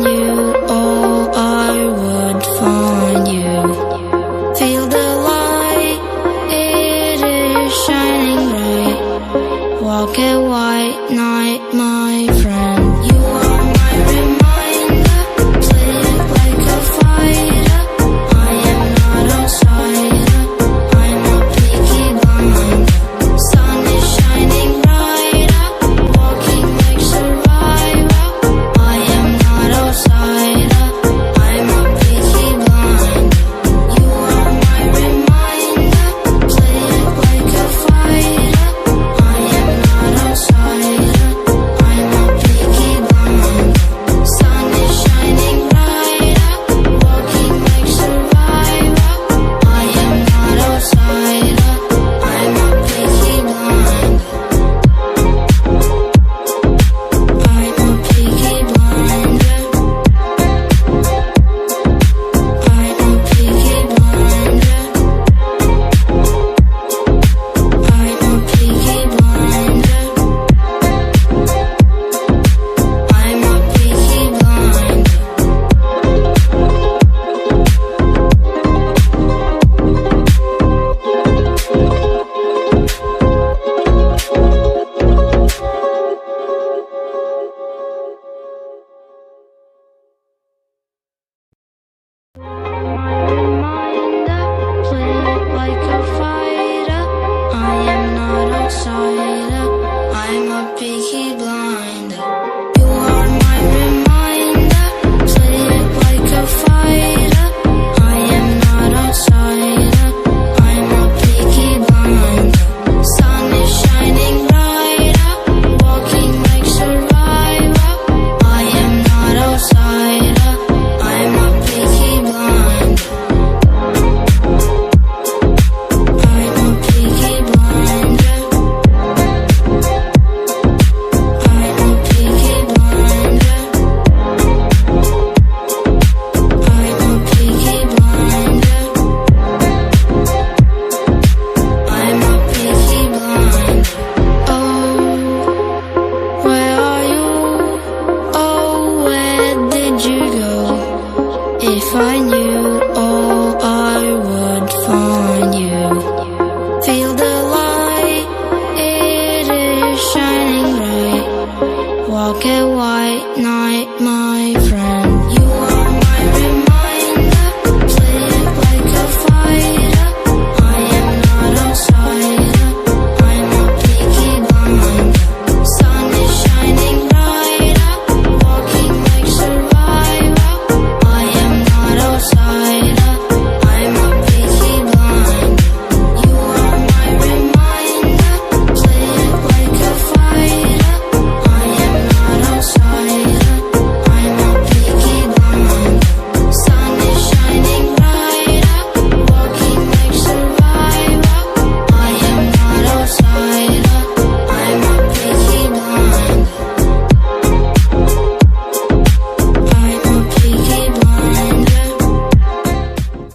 knew all I would find you. Feel the light, it is shining bright. Walk a white night, my friend. You are my reminder, play it like a fighter. I am not outsider, I'm a peaky blind. Sun is shining brighter, walking like survivor. I am not outsider, I'm a peaky blind. You are my reminder, play it like a fighter. I am not outsider, I'm a peaky blind. Sun is shining brighter, walking like survivor. I am not outsider, I'm a peaky blind. I'm a peaky blinder. I'm a peaky blinder. I'm a peaky blinder. I'm a peaky blind. My reminder, play it like a fighter. I am not outsider, I'm a peaky blinder. You are my reminder, play it like a fighter. I am not outsider, I'm a peaky blinder. Sun is shining brighter, walking like survivor. I am not outsider, I'm a peaky blind. I'm a peaky blinder. I'm a peaky blinder. I'm a peaky blinder. I'm a peaky blind. Oh, where are you? Oh, where did you go? If I knew